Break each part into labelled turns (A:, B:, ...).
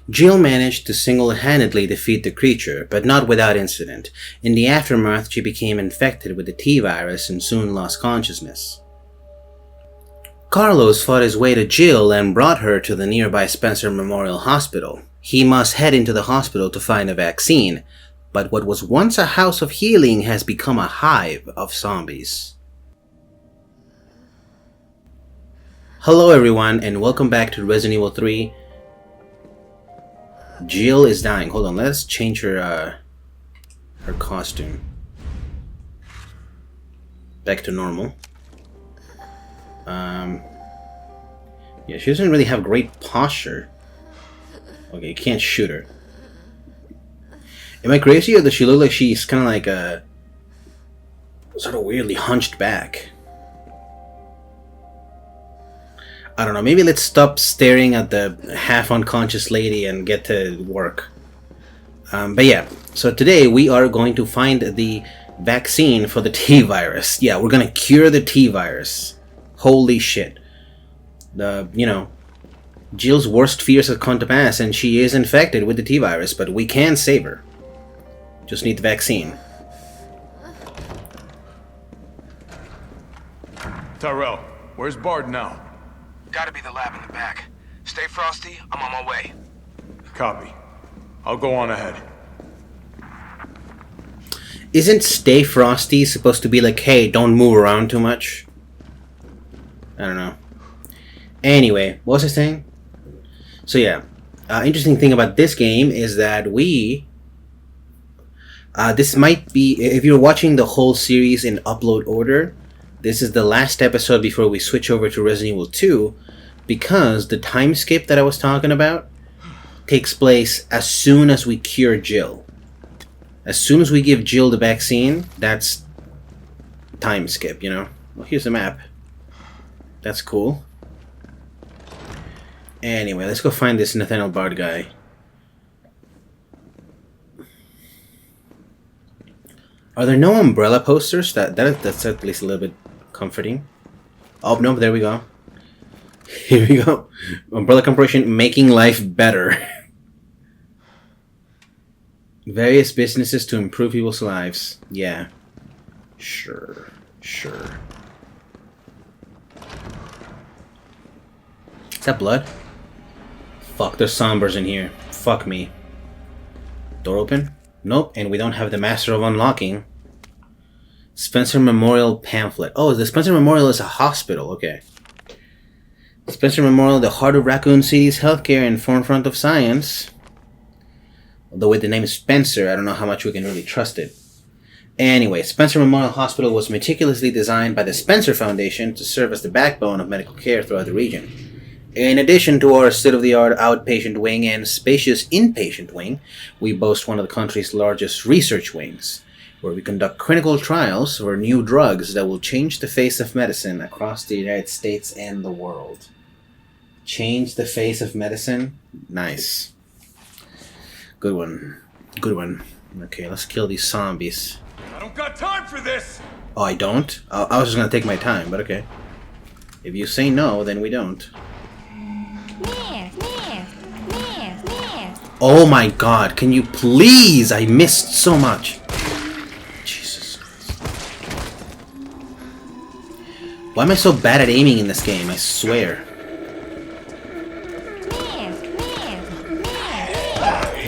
A: Jill managed to single-handedly defeat the creature, but not without incident. In the aftermath, she became infected with the T-virus and soon lost consciousness. Carlos fought his way to Jill and brought her to the nearby Spencer Memorial Hospital. He must head into the hospital to find a vaccine, but what was once a house of healing has become a hive of zombies. Hello everyone, and welcome back to Resident Evil 3. Jill is dying. Hold on, let's change her costume back to normal. Yeah, she doesn't really have great posture. Okay, you can't shoot her. Am I crazy, or does she look like she's kind of like a sort of weirdly hunched back? I don't know, maybe let's stop staring at the half-unconscious lady and get to work. But yeah, so today we are going to find the vaccine for the T-virus. Yeah, we're gonna cure the T-virus. Holy shit. Jill's worst fears have come to pass, and she is infected with the T-virus, but we can save her. Just need the vaccine.
B: Tyrell, where's Bard now?
C: Gotta be the lab in the back. Stay frosty, I'm on my way.
B: Copy. I'll go on ahead.
A: Isn't Stay Frosty supposed to be like, hey, don't move around too much? I don't know. Anyway, what was I saying? So yeah, interesting thing about this game is that this might be, if you're watching the whole series in upload order, this is the last episode before we switch over to Resident Evil 2, because the time skip that I was talking about takes place as soon as we cure Jill. As soon as we give Jill the vaccine, that's time skip, you know? Well, here's the map. That's cool. Anyway, let's go find this Nathaniel Bard guy. Are there no umbrella posters? That's at least a little bit comforting. Oh, no, there we go. Here we go. Umbrella Corporation making life better. Various businesses to improve people's lives. Yeah. Sure. Is that blood? Fuck, there's Sombers in here. Fuck me. Door open? Nope, and we don't have the Master of Unlocking. Spencer Memorial pamphlet. Oh, the Spencer Memorial is a hospital. Okay. Spencer Memorial, the heart of Raccoon City's healthcare and forefront of science. Although with the name Spencer, I don't know how much we can really trust it. Anyway, Spencer Memorial Hospital was meticulously designed by the Spencer Foundation to serve as the backbone of medical care throughout the region. In addition to our state-of-the-art outpatient wing and spacious inpatient wing, we boast one of the country's largest research wings, where we conduct clinical trials for new drugs that will change the face of medicine across the United States and the world. Change the face of medicine? Nice. Good one. Okay, let's kill these zombies.
B: I don't got time for this!
A: Oh, I don't? I was just gonna take my time, but okay. If you say no, then we don't. Oh my god, can you please? I missed so much. Jesus Christ. Why am I so bad at aiming in this game? I swear.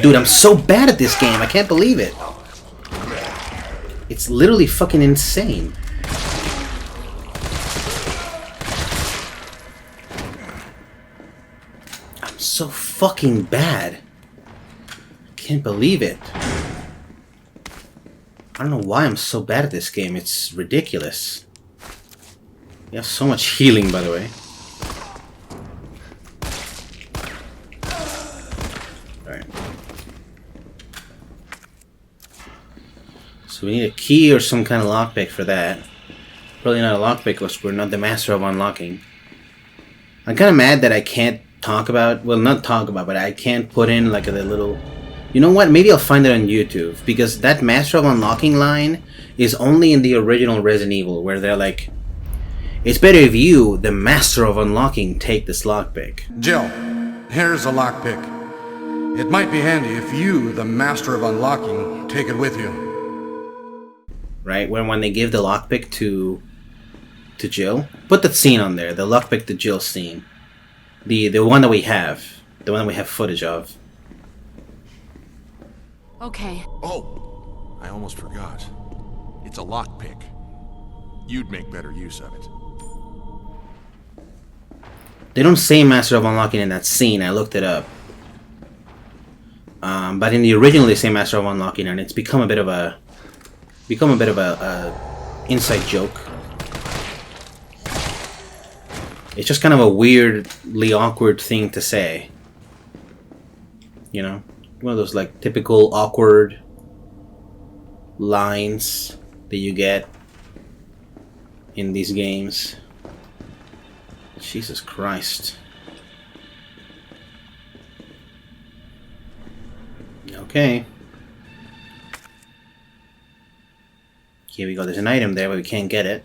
A: Dude, I'm so bad at this game. I can't believe it. It's literally fucking insane. I'm so fucking bad. Can't believe it. I don't know why I'm so bad at this game. It's ridiculous. You have so much healing, by the way. Alright. So we need a key or some kind of lockpick for that. Probably not a lockpick because we're not the master of unlocking. I'm kind of mad that I can't talk about... Well, not talk about, but I can't put in like a little... You know what? Maybe I'll find it on YouTube, because that Master of Unlocking line is only in the original Resident Evil, where they're like, it's better if you, the Master of Unlocking, take this lockpick.
D: Jill, here's a lockpick. It might be handy if you, the master of unlocking, take it with you.
A: Right? When they give the lockpick to Jill. Put that scene on there. The lockpick to Jill scene. The one that we have. The one that we have footage of.
E: Okay.
F: Oh, I almost forgot. It's a lockpick. You'd make better use of it.
A: They don't say Master of Unlocking in that scene. I looked it up. But in the original, they say Master of Unlocking, and it's become a bit of a inside joke. It's just kind of a weirdly awkward thing to say. You know, one of those like typical awkward lines that you get in these games. Jesus Christ. Okay. Here we go. There's an item there, but we can't get it.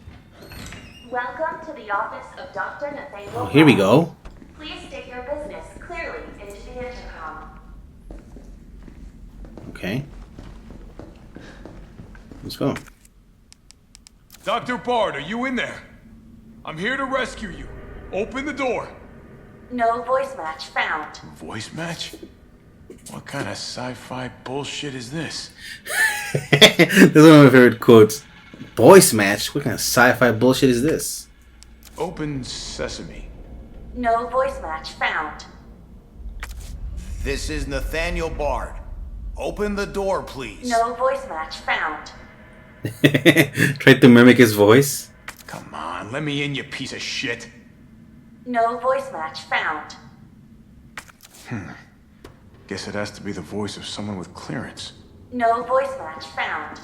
G: Welcome to the office of Dr. Nathaniel.
A: Oh, here we go.
G: Please state your business clearly into the intercom.
A: Okay. Let's go.
B: Dr. Bard, are you in there? I'm here to rescue you. Open the door.
G: No voice match found.
B: Voice match? What kind of sci-fi bullshit is this?
A: This is one of my favorite quotes. Voice match? What kind of sci-fi bullshit is this?
B: Open sesame.
G: No voice match found.
C: This is Nathaniel Bard. Open the door, please.
G: No voice match found.
A: Tried to mimic his voice.
B: Come on, let me in, you piece of shit.
G: No voice match found.
B: Guess it has to be the voice of someone with clearance.
G: No voice match found.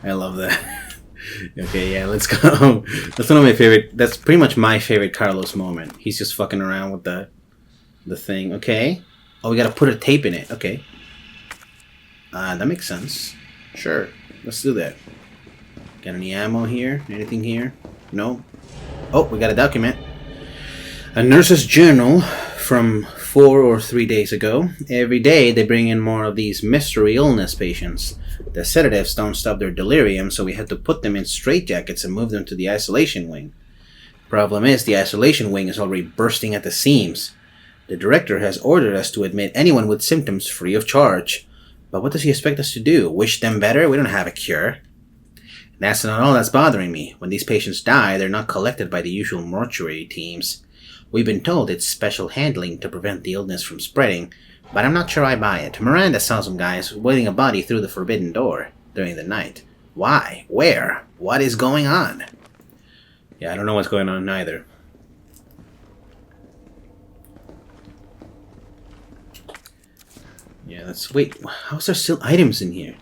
A: I love that. Okay, yeah, let's go. That's one of my favorite. That's pretty much my favorite Carlos moment. He's just fucking around with the thing. Okay. Oh, we gotta put a tape in it. Okay. That makes sense. Sure. Let's do that. Got any ammo here? Anything here? No. Oh, we got a document. A nurse's journal from 4 or 3 days ago. Every day they bring in more of these mystery illness patients. The sedatives don't stop their delirium, so we had to put them in straitjackets and move them to the isolation wing. Problem is, the isolation wing is already bursting at the seams. The director has ordered us to admit anyone with symptoms free of charge. But what does he expect us to do? Wish them better? We don't have a cure. And that's not all that's bothering me. When these patients die, they're not collected by the usual mortuary teams. We've been told it's special handling to prevent the illness from spreading, but I'm not sure I buy it. Miranda saw some guys wheeling a body through the forbidden door during the night. Why? Where? What is going on? Yeah, I don't know what's going on either. Yeah, let's wait. How's there still items in here?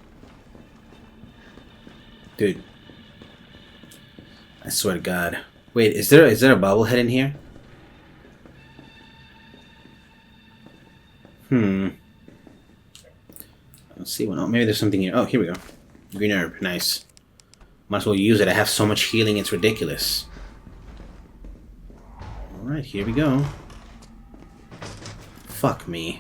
A: Dude. I swear to God. Wait, is there a bobblehead in here? Let's see. Well, maybe there's something here. Oh, here we go. Green herb. Nice. Might as well use it. I have so much healing, it's ridiculous. Alright, here we go. Fuck me.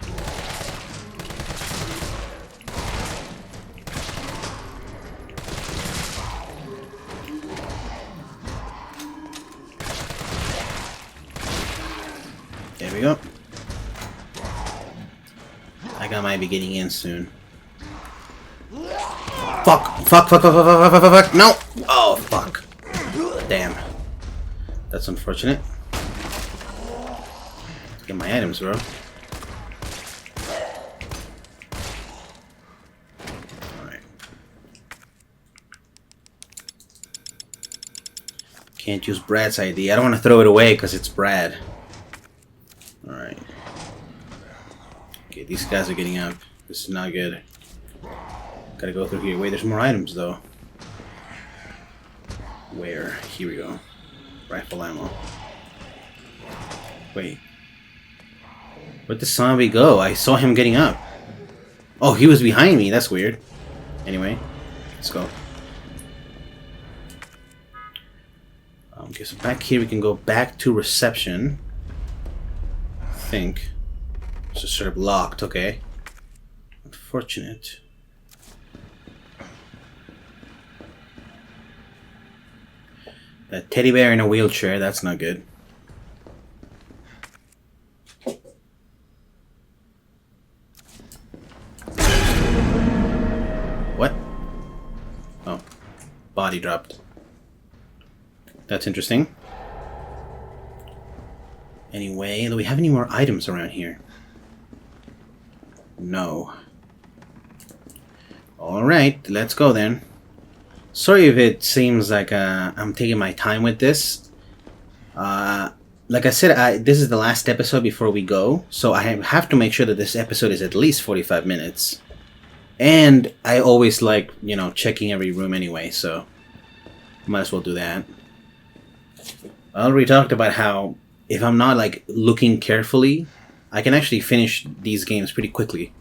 A: There we go. That guy might be getting in soon. Fuck! Fuck! Fuck! Fuck! Fuck! Fuck! Fuck! Fuck! Fuck! No! Oh, fuck. Damn. That's unfortunate. Get my items, bro. Alright. Can't use Brad's ID. I don't want to throw it away because it's Brad. Alright. Okay, these guys are getting up. This is not good. Gotta go through here. Wait, there's more items though. Where? Here we go. Rifle ammo. Wait. Where'd the zombie go? I saw him getting up. Oh, he was behind me. That's weird. Anyway, let's go. Okay, so back here we can go back to reception. I think. It's just sort of locked, okay. Unfortunate. A teddy bear in a wheelchair, that's not good. What? Oh. Body dropped. That's interesting. Anyway, do we have any more items around here? No. Alright, let's go then. Sorry if it seems like I'm taking my time with this. Like I said, this is the last episode before we go, so I have to make sure that this episode is at least 45 minutes. And I always like, you know, checking every room anyway, so might as well do that. I already talked about how if I'm not like looking carefully, I can actually finish these games pretty quickly.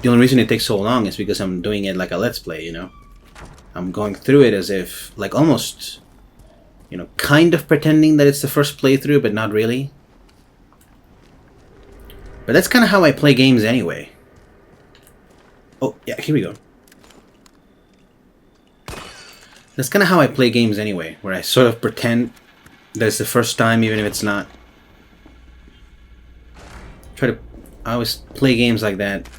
A: The only reason it takes so long is because I'm doing it like a let's play, you know? I'm going through it as if, like, almost, you know, kind of pretending that it's the first playthrough, but not really. But that's kind of how I play games anyway. Oh, yeah, here we go. That's kind of how I play games anyway, where I sort of pretend that it's the first time, even if it's not. I always play games like that.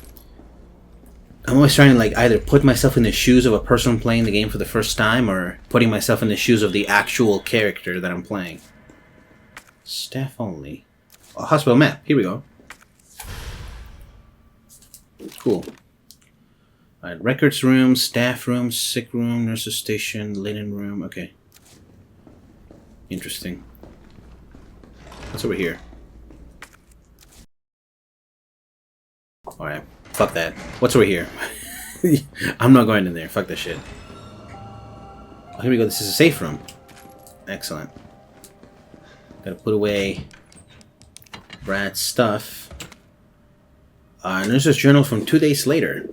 A: I'm always trying to like either put myself in the shoes of a person playing the game for the first time or putting myself in the shoes of the actual character that I'm playing. Staff only. Oh, hospital map. Here we go. Cool. Alright, records room, staff room, sick room, nurses station, linen room. Okay. Interesting. What's over here? Alright. Fuck that. What's over here? I'm not going in there. Fuck that shit. Oh, here we go. This is a safe room. Excellent. Gotta put away Brad's stuff. Nurse's journal from 2 days later.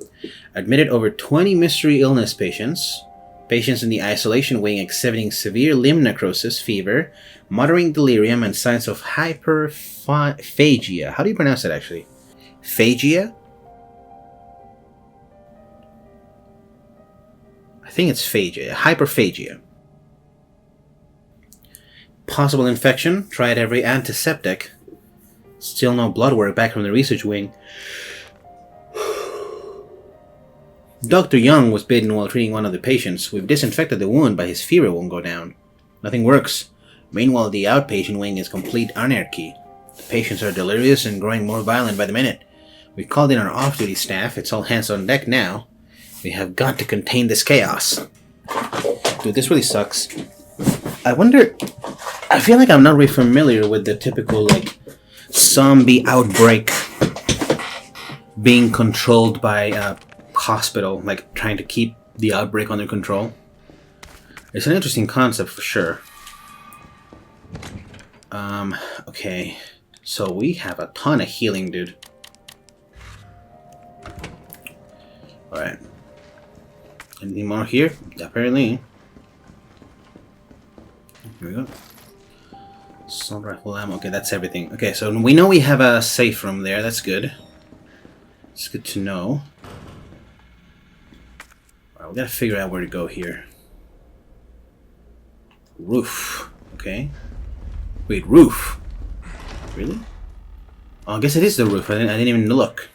A: Admitted over 20 mystery illness patients. Patients in the isolation wing exhibiting severe limb necrosis, fever, moderate delirium, and signs of hyperphagia. How do you pronounce that actually? Phagia? I think it's phagia. Hyperphagia. Possible infection. Tried every antiseptic. Still no blood work back from the research wing. Dr. Young was bitten while treating one of the patients. We've disinfected the wound, but his fever won't go down. Nothing works. Meanwhile, the outpatient wing is complete anarchy. The patients are delirious and growing more violent by the minute. We've called in our off-duty staff. It's all hands on deck now. We have got to contain this chaos. Dude, this really sucks. I wonder... I feel like I'm not really familiar with the typical, like, zombie outbreak being controlled by a hospital, like, trying to keep the outbreak under control. It's an interesting concept for sure. Okay. So we have a ton of healing, dude. Alright. Anything more here? Apparently. Here we go. Assault rifle ammo. Okay, that's everything. Okay, so we know we have a safe room there. That's good. It's good to know. Alright, we gotta figure out where to go here. Roof. Okay. Wait, roof? Really? Oh, I guess it is the roof. I didn't even look.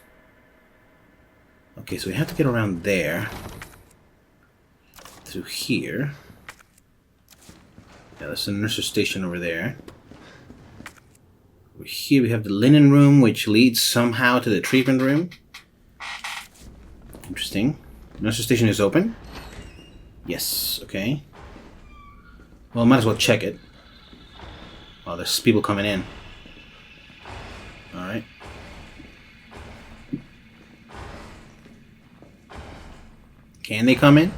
A: Okay, so we have to get around there. Through here. Yeah, there's a nurse's station over there. Over here we have the linen room, which leads somehow to the treatment room. Interesting. Nurse's station is open. Yes, okay. Well, might as well check it. Oh, there's people coming in. Alright. Can they come in?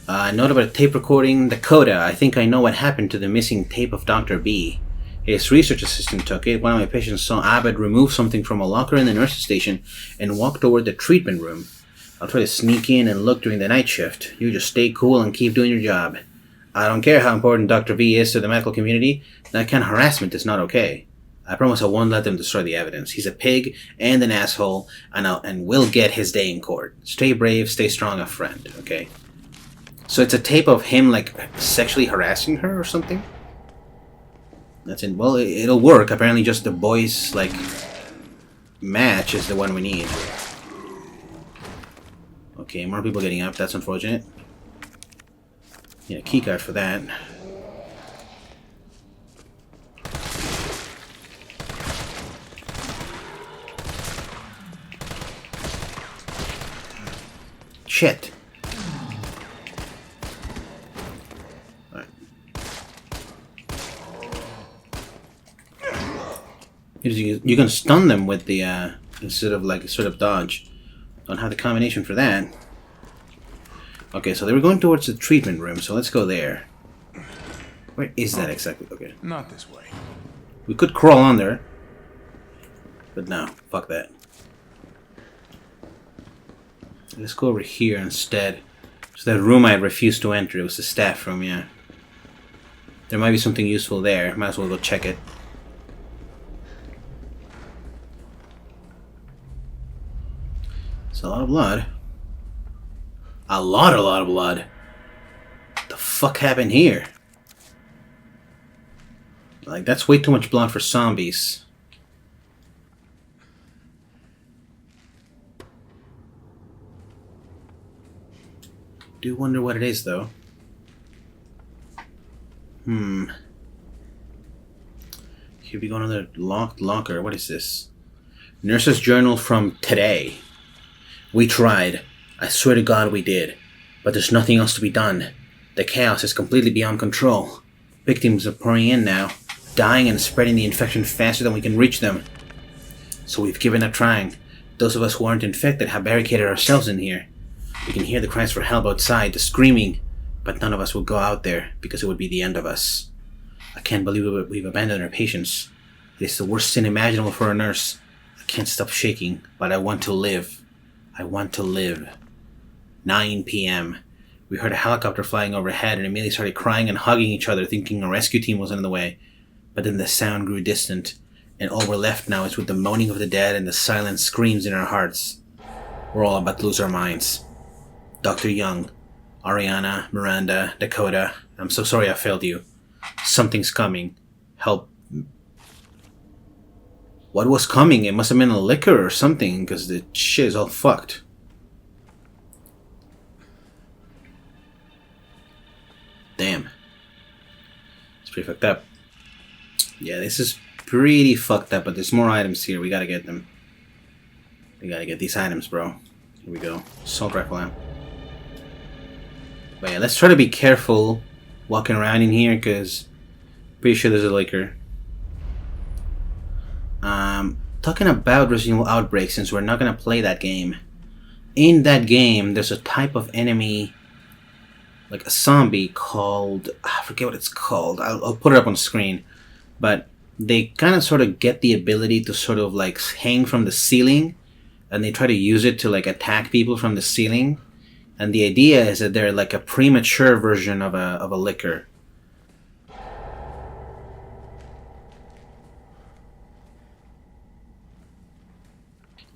A: Note about a tape recording. Dakota, I think I know what happened to the missing tape of Dr. B. His research assistant took it. One of my patients saw Abbott remove something from a locker in the nurse's station and walk toward the treatment room. I'll try to sneak in and look during the night shift. You just stay cool and keep doing your job. I don't care how important Dr. V is to the medical community. That kind of harassment is not okay. I promise I won't let them destroy the evidence. He's a pig and an asshole, and will get his day in court. Stay brave, stay strong, a friend, okay? So it's a tape of him, like, sexually harassing her or something? That's in. Well, it'll work. Apparently just the boys, like, match is the one we need. Okay, more people getting up. That's unfortunate. Yeah, keycard for that. Shit. Alright. You can stun them with the, instead of like sort of dodge. Don't have the combination for that. Okay, so they were going towards the treatment room, so let's go there. Where is that exactly? Okay.
B: Not this way.
A: We could crawl under. But no, fuck that. Let's go over here instead. So that room I refused to enter, it was the staff room, yeah. There might be something useful there. Might as well go check it. It's a lot of blood. A lot of blood. What the fuck happened here? Like, that's way too much blood for zombies. Do wonder what it is, though. Here we go, another locked locker. What is this? Nurse's journal from today. We tried. I swear to God we did. But there's nothing else to be done. The chaos is completely beyond control. Victims are pouring in now, dying and spreading the infection faster than we can reach them. So we've given up trying. Those of us who aren't infected have barricaded ourselves in here. We can hear the cries for help outside, the screaming, but none of us will go out there because it would be the end of us. I can't believe we've abandoned our patients. It is the worst sin imaginable for a nurse. I can't stop shaking, but I want to live. I want to live. 9 p.m. We heard a helicopter flying overhead and immediately started crying and hugging each other, thinking a rescue team was on the way. But then the sound grew distant, and all we're left now is with the moaning of the dead and the silent screams in our hearts. We're all about to lose our minds. Dr. Young, Ariana, Miranda, Dakota, I'm so sorry I failed you. Something's coming. Help. What was coming? It must have been a liquor or something, because the shit is all fucked. Damn. It's pretty fucked up. Yeah, this is pretty fucked up, but there's more items here. We gotta get them. We gotta get these items, bro. Here we go. Assault rifle ammo. But yeah, let's try to be careful walking around in here, because pretty sure there's a liquor. Talking about Resident Evil Outbreak, since we're not gonna play that game. In that game, there's a type of enemy, like a zombie called, I forget what it's called. I'll put it up on screen. But they kind of sort of get the ability to sort of like hang from the ceiling, and they try to use it to like attack people from the ceiling. And the idea is that they're like a premature version of a liquor.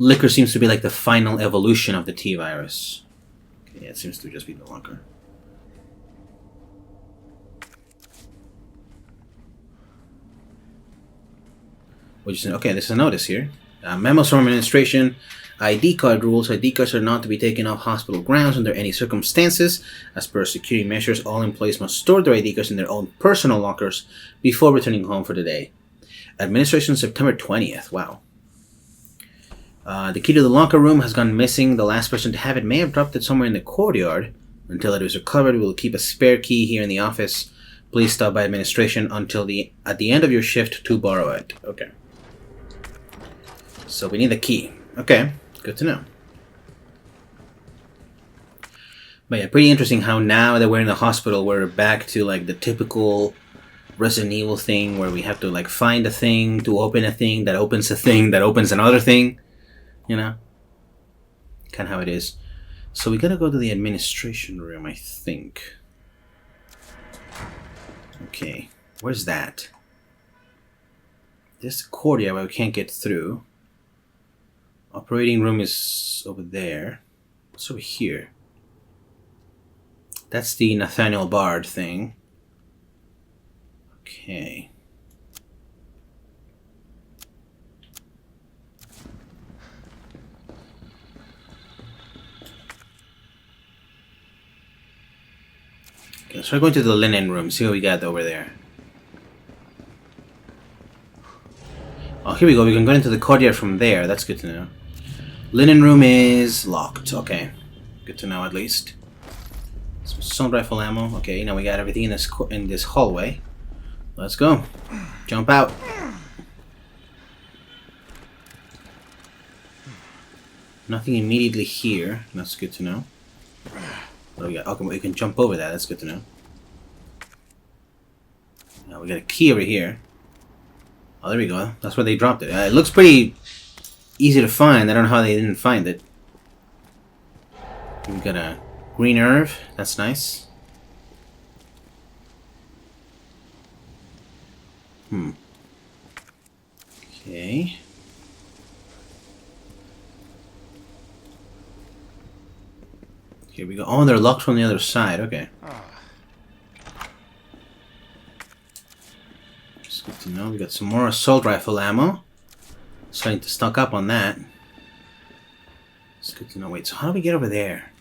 A: Liquor seems to be like the final evolution of the T-virus. Okay, yeah, it seems to just be the locker. Okay, there's a notice here. Memos from administration. ID card rules. ID cards are not to be taken off hospital grounds under any circumstances. As per security measures, all employees must store their ID cards in their own personal lockers before returning home for the day. Administration September 20th. Wow. The key to the locker room has gone missing. The last person to have it may have dropped it somewhere in the courtyard. Until it is recovered, we will keep a spare key here in the office. Please stop by administration at the end of your shift to borrow it. Okay. So we need the key. Okay, good to know. But yeah, pretty interesting how now that we're in the hospital, we're back to like the typical Resident Evil thing where we have to like find a thing to open a thing that opens a thing that opens another thing. You know? Kind of how it is. So we gotta go to the administration room, I think. Okay, where's that? There's the courtyard where we can't get through. Operating room is over there. What's over here? That's the Nathaniel Bard thing. Okay. Okay, let's try going to the linen room, see what we got over there. Oh, here we go. We can go into the courtyard from there. That's good to know. Linen room is locked. Okay. Good to know, at least. Some assault rifle ammo. Okay, now we got everything in this hallway. Let's go. Jump out. Nothing immediately here. That's good to know. Oh yeah, okay, we can jump over that. That's good to know. Now we got a key over here. Oh, there we go. That's where they dropped it. It looks pretty easy to find. I don't know how they didn't find it. We got a green herb. That's nice. Okay. Here we go. Oh, they're locked from the other side. Okay. It's good to know. We got some more assault rifle ammo. Starting to stock up on that. It's good to know. Wait, so how do we get over there?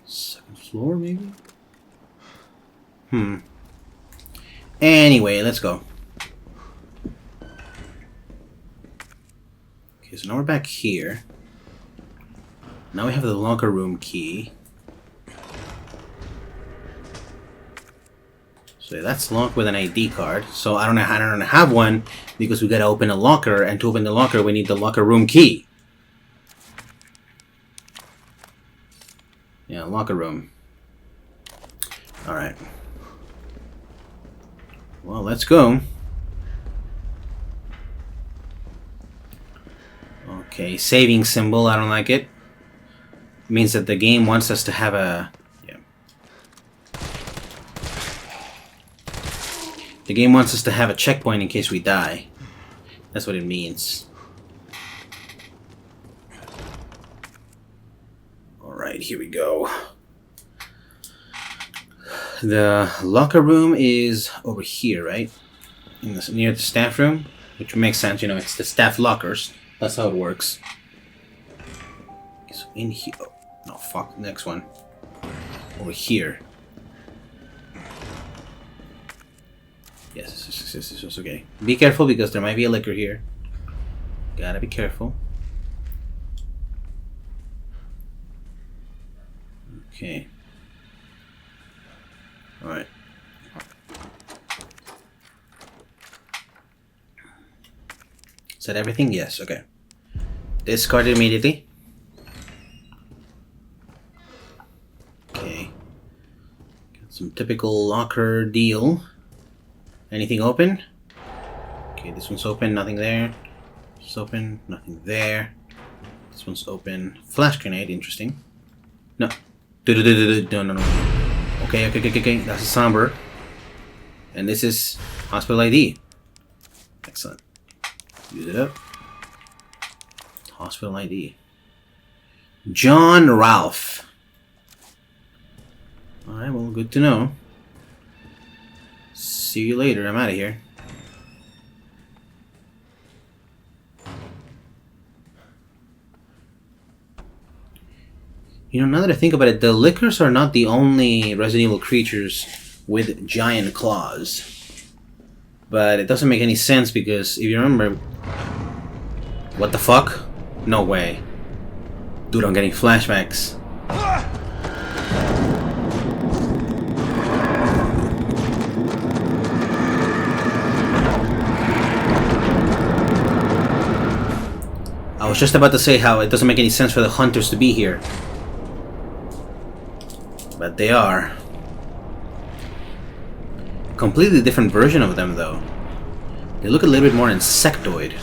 A: Second floor, maybe? Anyway, let's go. Okay, so now we're back here. Now we have the locker room key. So that's locked with an ID card. So I don't have one because we gotta open a locker, and to open the locker we need the locker room key. Yeah, locker room. Alright. Well, let's go. Okay, saving symbol, I don't like it. It means that the game wants us to have a... Yeah. The game wants us to have a checkpoint in case we die. That's what it means. Alright, here we go. The locker room is over here, right? Near the staff room, which makes sense, you know, it's the staff lockers. That's how it works. So in here... Oh, no, fuck, next one. Over here. Yes, this is okay. Be careful because there might be a liquor here. Gotta be careful. Okay. Alright. Is that everything? Yes, okay. Discard it immediately. Okay. Got some typical locker deal. Anything open? Okay, this one's open, nothing there. This one's open, nothing there. This one's open. Flash grenade, interesting. No. No. Okay. That's a somber. And this is hospital ID. Excellent. Use it up. Hospital ID. John Ralph. Alright, well, good to know. See you later. I'm out of here. You know, now that I think about it, the lickers are not the only Resident Evil creatures with giant claws. But it doesn't make any sense because if you remember... What the fuck? No way. Dude, I'm getting flashbacks. I was just about to say how it doesn't make any sense for the hunters to be here. But they are. Completely different version of them, though. They look a little bit more insectoid.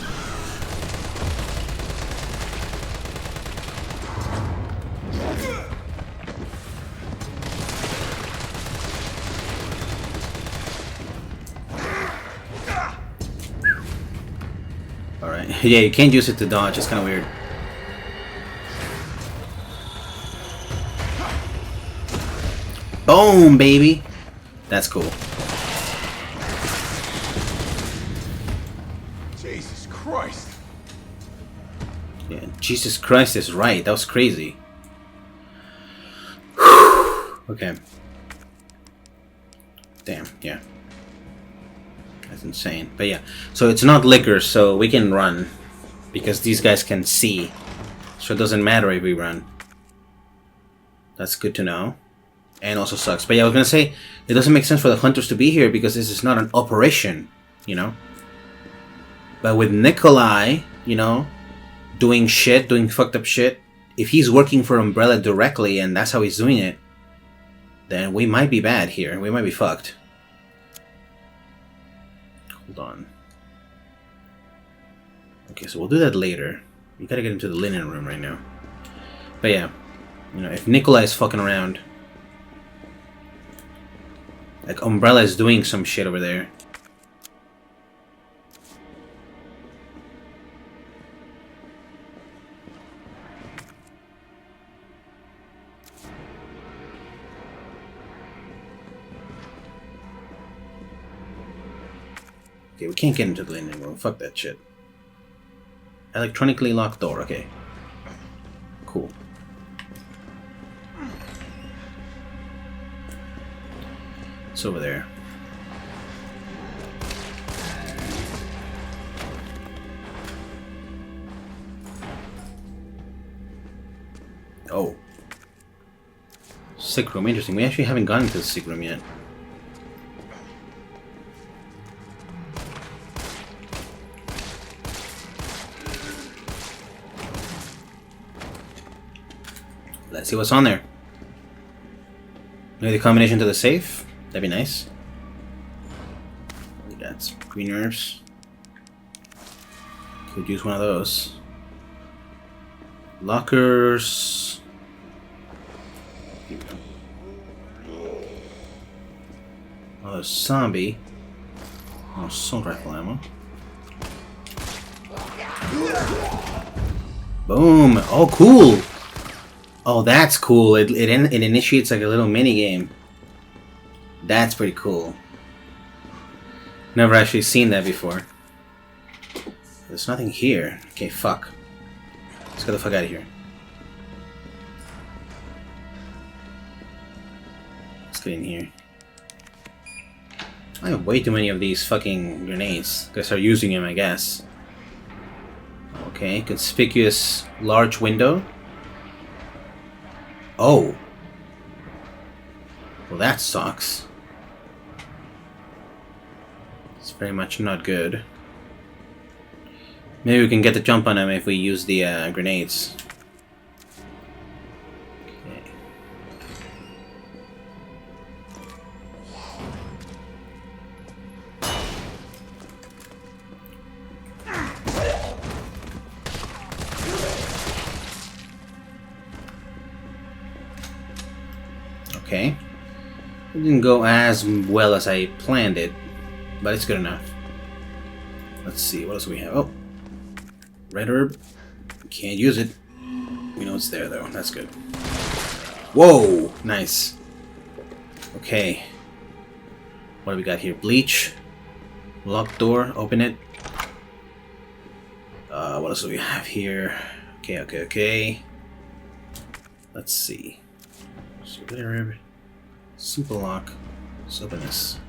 A: Alright. Yeah, you can't use it to dodge. It's kind of weird. Boom, baby! That's cool.
B: Jesus Christ.
A: Yeah, Jesus Christ is right. That was crazy. Okay. Damn, yeah. That's insane. But yeah, so it's not liquor, so we can run. Because these guys can see. So it doesn't matter if we run. That's good to know. And also sucks. But yeah, I was gonna say, it doesn't make sense for the hunters to be here because this is not an operation, you know? But with Nikolai, you know, doing shit, doing fucked up shit, if he's working for Umbrella directly and that's how he's doing it, then we might be bad here. We might be fucked. Hold on. Okay, so we'll do that later. We gotta get into the linen room right now. But yeah, you know, if Nikolai is fucking around, like Umbrella is doing some shit over there. Okay, we can't get into the linen room. Fuck that shit. Electronically locked door. Okay. Cool. It's over there. Oh. Sick room. Interesting. We actually haven't gone into the sick room yet. Let's see what's on there. Maybe the combination to the safe? That'd be nice. We got some green herbs. Could use one of those. Lockers. Oh, zombie. Oh, assault rifle ammo. Boom! Oh, cool! Oh, that's cool. It initiates like a little mini game. That's pretty cool. Never actually seen that before. There's nothing here. Okay, fuck. Let's get the fuck out of here. Let's get in here. I have way too many of these fucking grenades. Gotta start using them, I guess. Okay, conspicuous large window. Oh. Well, that sucks. It's very much not good. Maybe we can get the jump on him if we use the grenades. Okay. Okay. It didn't go as well as I planned it, but it's good enough. Let's see, what else do we have? Oh, red herb. Can't use it. We know it's there though, that's good. Whoa, nice. Okay. What do we got here? Bleach. Locked door, open it. What else do we have here? Okay. Let's see. So there, simple lock. Let's open this.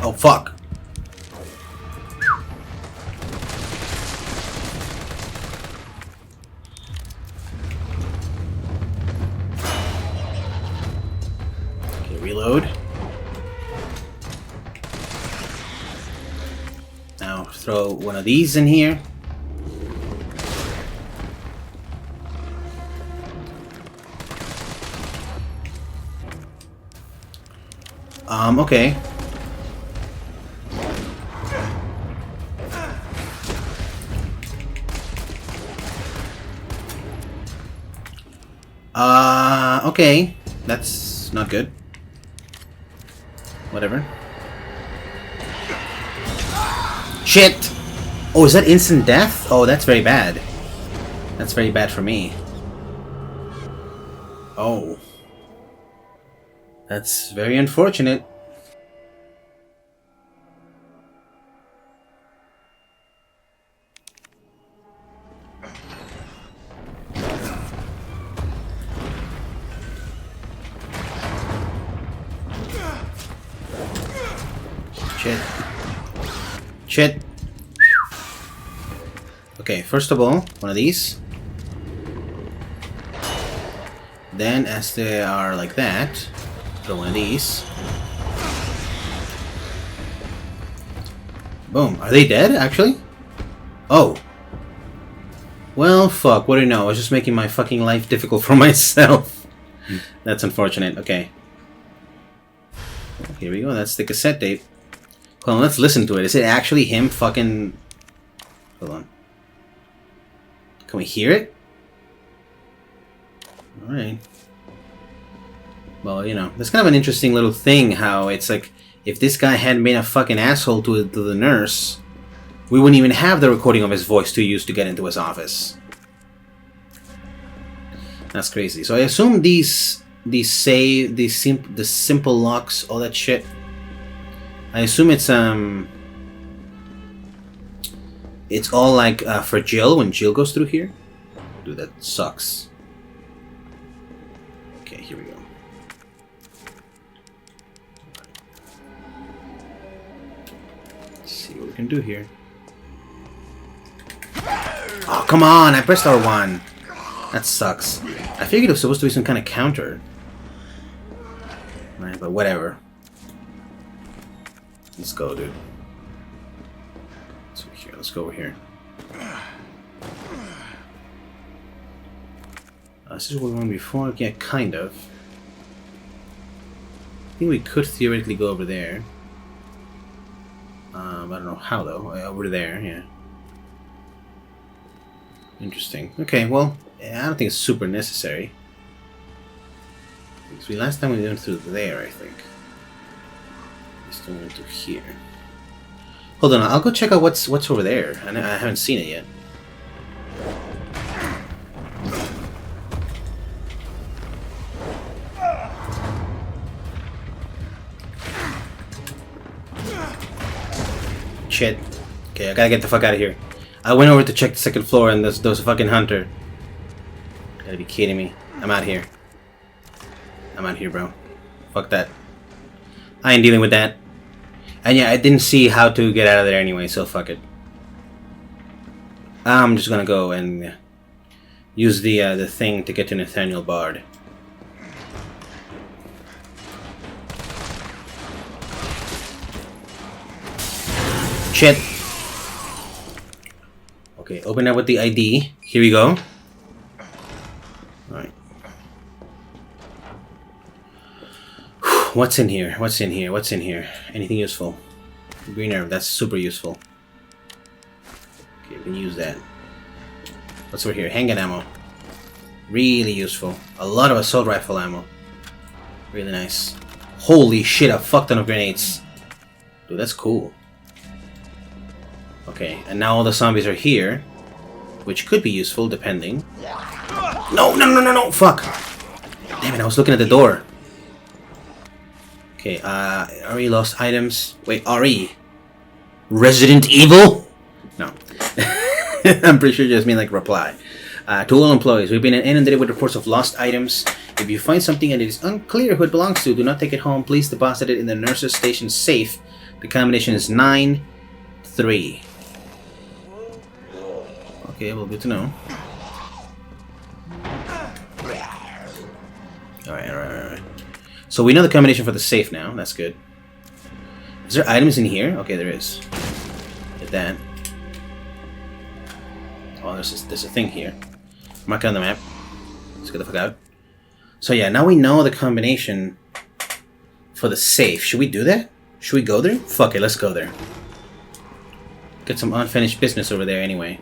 A: Oh, fuck. Okay, reload. Now throw one of these in here. Okay. Okay. That's not good. Whatever. Shit! Oh, is that instant death? Oh, that's very bad. That's very bad for me. Oh. That's very unfortunate. Shit. Shit. Okay, first of all, one of these. Then, as they are like that, throw one of these. Boom. Are they dead, actually? Oh. Well, fuck. What do you know? I was just making my fucking life difficult for myself. That's unfortunate. Okay. Here we go. That's the cassette tape. Hold on, let's listen to it. Is it actually him fucking... Hold on. Can we hear it? Alright. Well, you know, that's kind of an interesting little thing, how it's like, if this guy hadn't been a fucking asshole to the nurse, we wouldn't even have the recording of his voice to use to get into his office. That's crazy. So I assume the simple locks, all that shit, I assume it's all like for Jill, when Jill goes through here. Dude, that sucks. Okay, here we go. Let's see what we can do here. Oh, come on! I pressed R1. That sucks. I figured it was supposed to be some kind of counter. Right, but whatever. Let's go, dude. Let's go here. Let's go over here. This is what we were on before. Yeah, kind of. I think we could theoretically go over there. I don't know how, though. Over there, yeah. Interesting. Okay, well, I don't think it's super necessary. Because last time we went through there, I think. This one went through here. Hold on, I'll go check out what's over there. I haven't seen it yet. Shit. Okay, I gotta get the fuck out of here. I went over to check the second floor and there's a fucking hunter. Gotta be kidding me. I'm out here. I'm out here, bro. Fuck that. I ain't dealing with that. And yeah, I didn't see how to get out of there anyway, so fuck it. I'm just gonna go and use the thing to get to Nathaniel Bard. Shit. Okay, open up with the ID. Here we go. Alright. What's in here? What's in here? What's in here? Anything useful? Green herb, that's super useful. Okay, we can use that. What's over here? Handgun ammo. Really useful. A lot of assault rifle ammo. Really nice. Holy shit, a fuck ton of grenades. Dude, that's cool. Okay, and now all the zombies are here, which could be useful, depending. No, no, no, no, no, fuck! Damn it, I was looking at the door. Okay, RE lost items. Wait, RE? Resident Evil? No. I'm pretty sure you just mean like reply. To all employees, we've been inundated with reports of lost items. If you find something and it is unclear who it belongs to, do not take it home. Please deposit it in the nurse's station safe. The combination is 9-3. Okay, well, good to know. Alright. So we know the combination for the safe now. That's good. Is there items in here? Okay, there is. that. Oh, there's a thing here. Mark it on the map. Let's get the fuck out. So yeah, now we know the combination for the safe. Should we do that? Should we go there? Fuck it, let's go there. Get some unfinished business over there anyway.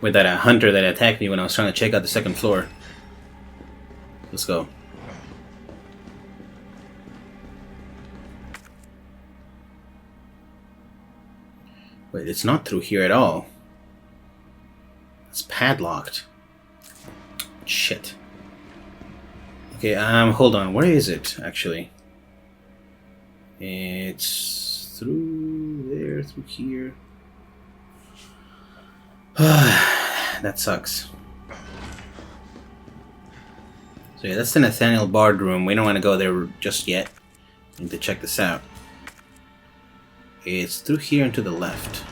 A: With that hunter that attacked me when I was trying to check out the second floor. Let's go. Wait, it's not through here at all. It's padlocked. Shit. Okay, hold on. Where is it, actually? It's through there, through here. That sucks. So yeah, that's the Nathaniel Bard room. We don't want to go there just yet. Need to check this out. It's through here and to the left.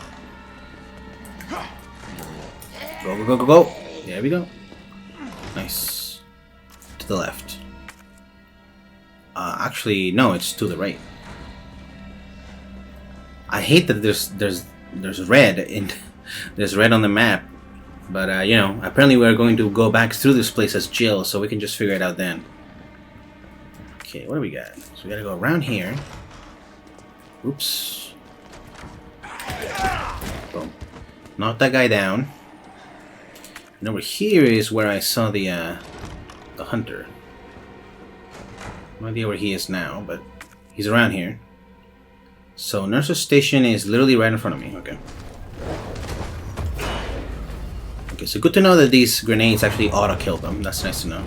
A: Go, go, go, go, go! There we go. Nice. To the left. Actually, no, it's to the right. I hate that there's red in there's red on the map, but you know, apparently we're going to go back through this place as Jill, so we can just figure it out then. Okay, what do we got? So we gotta go around here. Oops. Boom. Knock that guy down. And over here is where I saw the hunter. No idea where he is now, but he's around here. So nurse's station is literally right in front of me. Okay. Okay, so good to know that these grenades actually auto-kill them. That's nice to know.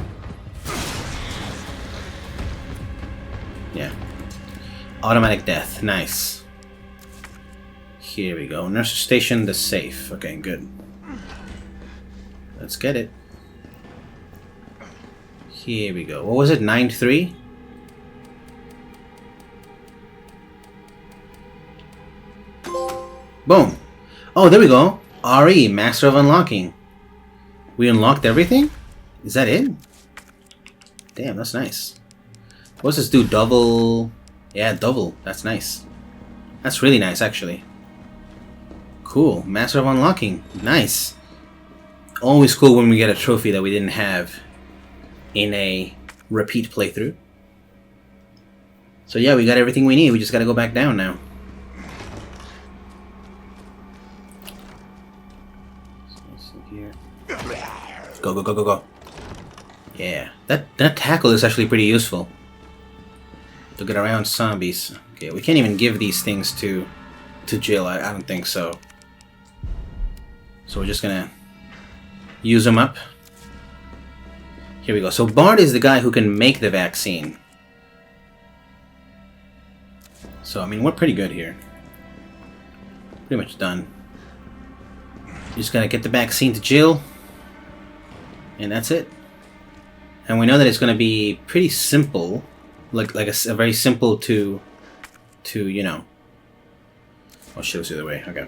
A: Yeah. Automatic death. Nice. Here we go. Nurse's station, the safe. Okay, good. Let's get it. Here we go. What was it? 9-3? Boom. Oh, there we go. RE, Master of Unlocking. We unlocked everything? Is that it? Damn, that's nice. What's this do? Double... Yeah, double. That's nice. That's really nice, actually. Cool. Master of Unlocking. Nice. Always cool when we get a trophy that we didn't have in a repeat playthrough. So yeah, we got everything we need. We just gotta go back down now. Go, go, go, go, go. Yeah. That tackle is actually pretty useful. To get around zombies. Okay, we can't even give these things to Jill. I don't think so. So we're just gonna use them up. Here we go. So Bard is the guy who can make the vaccine. So, I mean, we're pretty good here. Pretty much done. Just gotta get the vaccine to Jill. And that's it. And we know that it's gonna be pretty simple. Like a very simple to you know. Oh shit, it was the other way. Okay.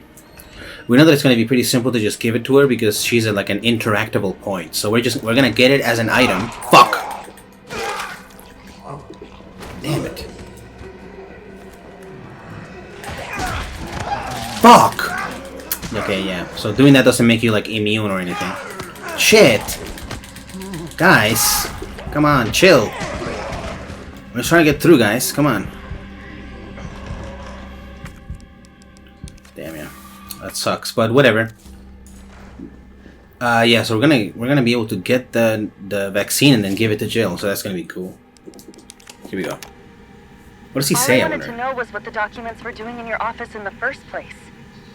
A: We know that it's gonna be pretty simple to just give it to her because she's at like an interactable point. So we're gonna get it as an item. Fuck! Damn it. Fuck! Okay, yeah. So doing that doesn't make you like immune or anything. Shit! Guys! Come on, chill. I'm just trying to get through, guys. Come on. Damn, yeah. That sucks, but whatever. Yeah, so we're gonna be able to get the vaccine and then give it to Jill, so that's gonna be cool. Here we go. What does he say?
E: All I wanted to know was what the documents were doing in your office in the first place.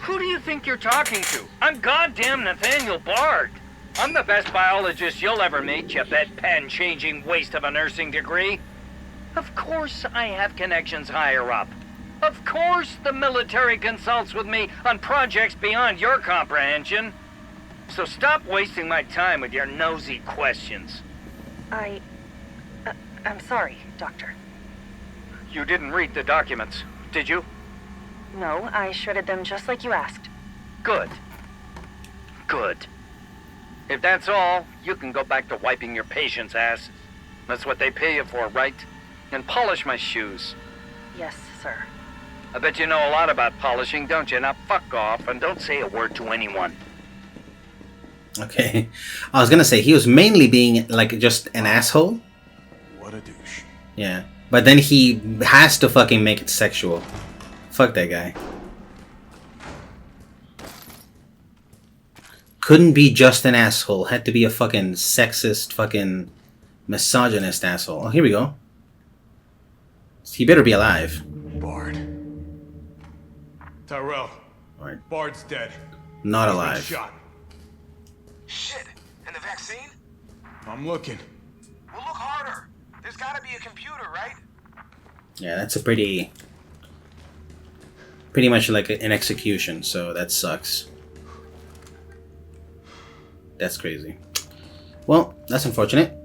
H: Who do you think you're talking to? I'm goddamn Nathaniel Bard. I'm the best biologist you'll ever meet, you bedpan-changing waste of a nursing degree. Of course I have connections higher up. Of course the military consults with me on projects beyond your comprehension. So stop wasting my time with your nosy questions.
E: I'm sorry, Doctor.
H: You didn't read the documents, did you?
E: No, I shredded them just like you asked.
H: Good. Good. If that's all, you can go back to wiping your patients' asses. That's what they pay you for, right? And polish my shoes.
E: Yes, sir.
H: I bet you know a lot about polishing, don't you? Now fuck off and don't say a word to anyone.
A: Okay. I was gonna say, he was mainly being, like, just an asshole.
B: What a douche.
A: Yeah. But then he has to fucking make it sexual. Fuck that guy. Couldn't be just an asshole. Had to be a fucking sexist, fucking misogynist asshole. Oh, here we go. He better be alive.
B: Bard. Tyrell.
A: Alright.
B: Bard's dead.
A: Not
B: He's been
A: alive.
B: shot.
I: Shit. And the vaccine?
B: I'm looking.
I: Well, look harder. There's gotta be a computer, right?
A: Yeah, that's a pretty much like an execution, so that sucks. That's crazy. Well, that's unfortunate.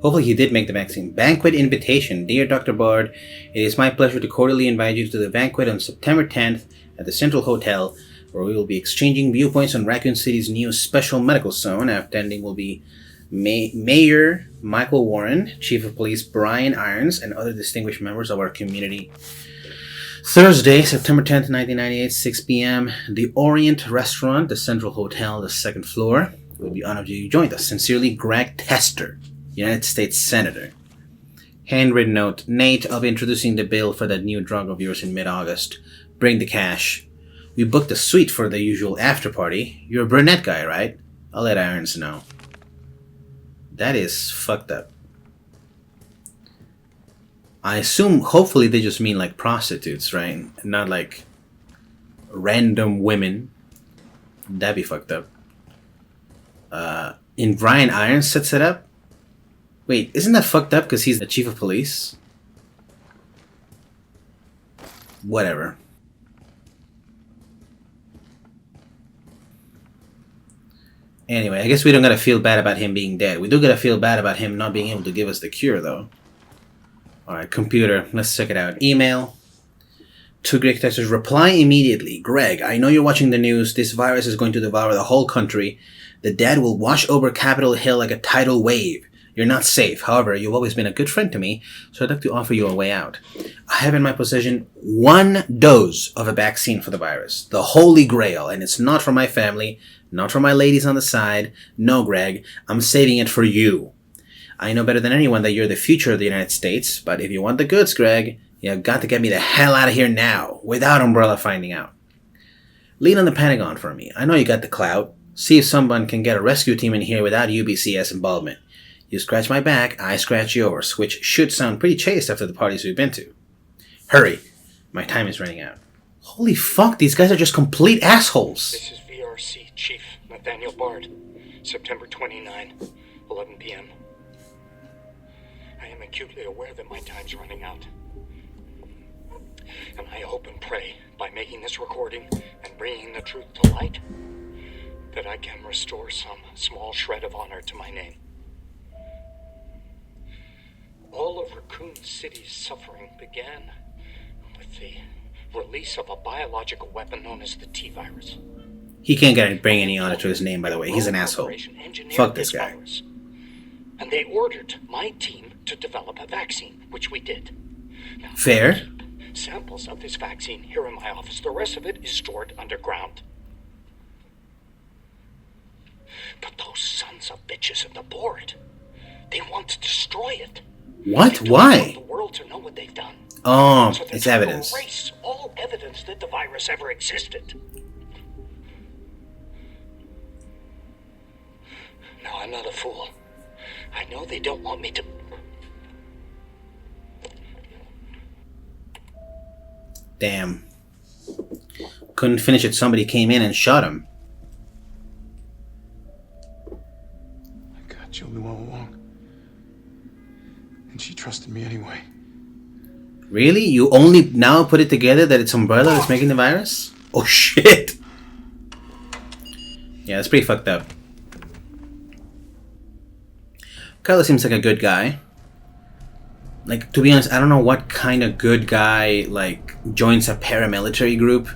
A: Hopefully he did make the vaccine. Banquet invitation. Dear Dr. Bard, it is my pleasure to cordially invite you to the banquet on September 10th at the Central Hotel, where we will be exchanging viewpoints on Raccoon City's new special medical zone. Attending will be Mayor Michael Warren, Chief of Police Brian Irons, and other distinguished members of our community. Thursday, September 10th, 1998, 6 p.m. The Orient Restaurant, the Central Hotel, the second floor. We'll be honored you joined us. Sincerely, Greg Tester, United States Senator. Handwritten note, Nate, I'll be introducing the bill for that new drug of yours in mid-August. Bring the cash. We booked a suite for the usual after party. You're a brunette guy, right? I'll let Irons know. That is fucked up. I assume, hopefully they just mean like prostitutes, right? Not like random women. That'd be fucked up. And Brian Irons sets it up? Wait, isn't that fucked up because he's the chief of police? Whatever. Anyway, I guess we don't gotta feel bad about him being dead. We do gotta feel bad about him not being able to give us the cure, though. Alright, computer. Let's check it out. Email. To Greg Texas. Reply immediately. Greg, I know you're watching the news. This virus is going to devour the whole country. The dead will wash over Capitol Hill like a tidal wave. You're not safe. However, you've always been a good friend to me, so I'd like to offer you a way out. I have in my possession 1 dose of a vaccine for the virus. The Holy Grail. And it's not for my family, not for my ladies on the side. No, Greg. I'm saving it for you. I know better than anyone that you're the future of the United States, but if you want the goods, Greg, you've got to get me the hell out of here now, without Umbrella finding out. Lean on the Pentagon for me. I know you got the clout. See if someone can get a rescue team in here without UBCS involvement. You scratch my back, I scratch yours, which should sound pretty chaste after the parties we've been to. Hurry. My time is running out. Holy fuck, these guys are just complete assholes.
J: This is VRC Chief Nathaniel Bard. September 29, 11 p.m. I am acutely aware that my time's running out. And I hope and pray, by making this recording and bringing the truth to light, that I can restore some small shred of honor to my name. All of Raccoon City's suffering began with the release of a biological weapon known as the T-virus.
A: He can't bring any honor to his name, by the way. He's an asshole. Fuck this guy.
J: Virus. And they ordered my team to develop a vaccine, which we did. Now,
A: Fair.
J: I keep samples of this vaccine here in my office. The rest of it is stored underground. But those sons of bitches at the board, they want to destroy it.
A: What?
J: They don't
A: Why?
J: want the world to know what they've done.
A: Oh,
J: So they're
A: it's
J: trying to
A: evidence.
J: erase all evidence that the virus ever existed. No, I'm not a fool. I know they don't want me to.
A: Damn. Couldn't finish it. Somebody came in and shot him.
K: I got Julie all along. And she trusted me anyway.
A: Really? You only now put it together that it's Umbrella that's making the virus? Oh shit! Yeah, that's pretty fucked up. Kylo seems like a good guy. Like, to be honest, I don't know what kind of good guy, like, joins a paramilitary group.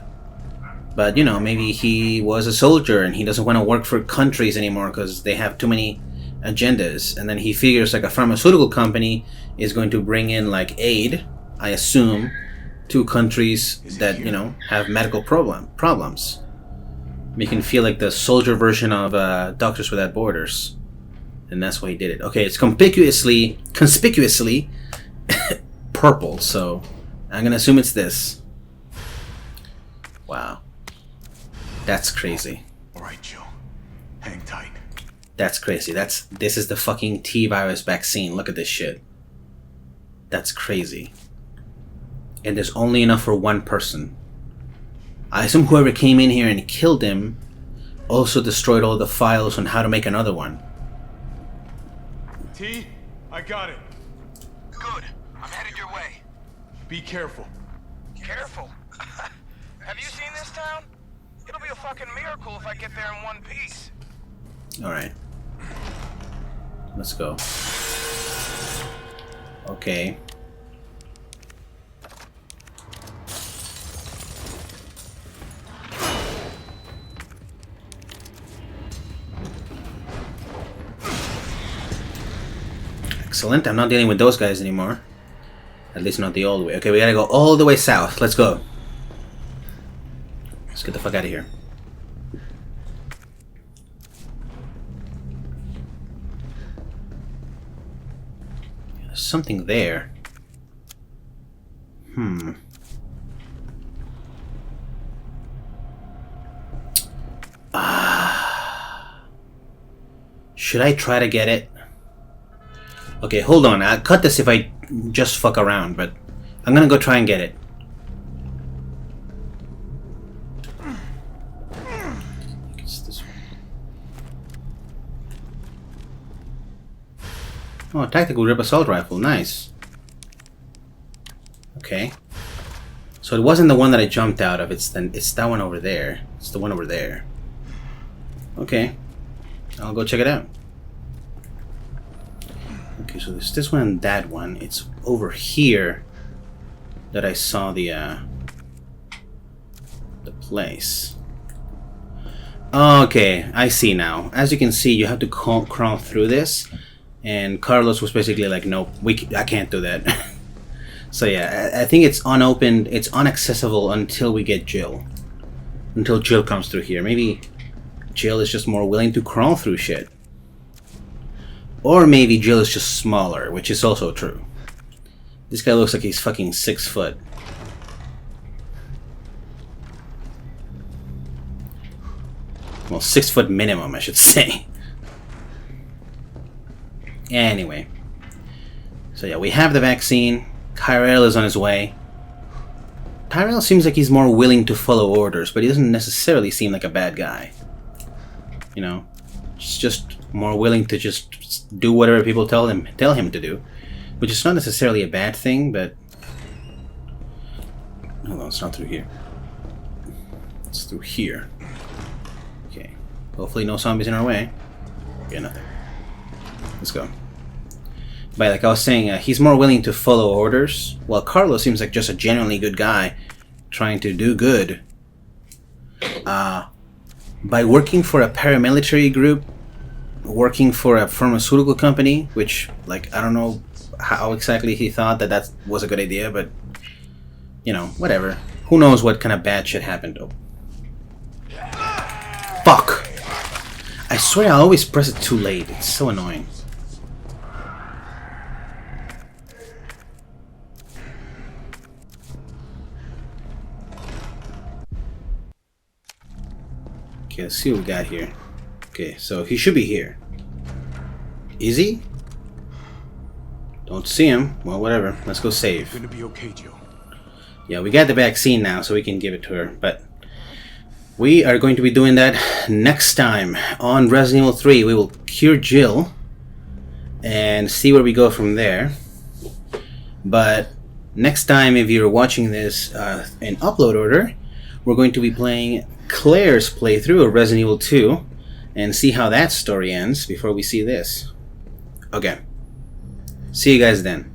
A: But, you know, maybe he was a soldier and he doesn't want to work for countries anymore because they have too many agendas. And then he figures, like, a pharmaceutical company is going to bring in, like, aid, I assume, two countries that, you know, have medical problems. Make him feel like the soldier version of Doctors Without Borders. And that's why he did it. Okay, it's conspicuously purple, so I'm gonna assume it's this. Wow. That's crazy.
B: Alright, Jill. Hang tight.
A: That's crazy. This is the fucking T-virus vaccine. Look at this shit. That's crazy. And there's only enough for one person. I assume whoever came in here and killed him also destroyed all the files on how to make another one.
B: T, I got it.
I: Good. I'm headed your way.
B: Be careful.
I: Careful. Have you seen this town? It'll be a fucking miracle if I get there in one piece.
A: Alright. Let's go. Okay. Excellent. I'm not dealing with those guys anymore. At least not the old way. Okay, we gotta go all the way south. Let's go. Let's get the fuck out of here. There's something there. Should I try to get it? Okay, hold on. I'll cut this if I just fuck around, but I'm gonna go try and get it. It's this one. Oh, tactical grip assault rifle. Nice. Okay. So it wasn't the one that I jumped out of. It's that one over there. It's the one over there. Okay. I'll go check it out. Okay, so there's this one and that one. It's over here that I saw the place. Okay, I see now. As you can see, you have to crawl through this, and Carlos was basically like, "Nope, I can't do that." So yeah, I think it's unopened. It's inaccessible until we get Jill. Until Jill comes through here. Maybe Jill is just more willing to crawl through shit. Or maybe Jill is just smaller, which is also true. This guy looks like he's fucking 6 foot. Well, 6 foot minimum, I should say. Anyway. So yeah, we have the vaccine. Tyrell is on his way. Tyrell seems like he's more willing to follow orders, but he doesn't necessarily seem like a bad guy. You know? He's just more willing to just do whatever people tell him to do, which is not necessarily a bad thing, but hold on, it's not through here. It's through here. Okay, hopefully no zombies in our way. Okay, nothing. Let's go. But like I was saying, he's more willing to follow orders, while Carlos seems like just a genuinely good guy trying to do good. By working for a paramilitary group, working for a pharmaceutical company, which, like, I don't know how exactly he thought that was a good idea, but, you know, whatever. Who knows what kind of bad shit happened, though. Fuck! I swear I always press it too late. It's so annoying. Okay, let's see what we got here. Okay, so he should be here. Is he? Don't see him. Well, whatever. Let's go save.
B: Gonna be okay, Jill.
A: Yeah, we got the vaccine now, so we can give it to her. But we are going to be doing that next time on Resident Evil 3. We will cure Jill and see where we go from there. But next time, if you're watching this in upload order, we're going to be playing Claire's playthrough of Resident Evil 2 and see how that story ends before we see this. Okay. See you guys then.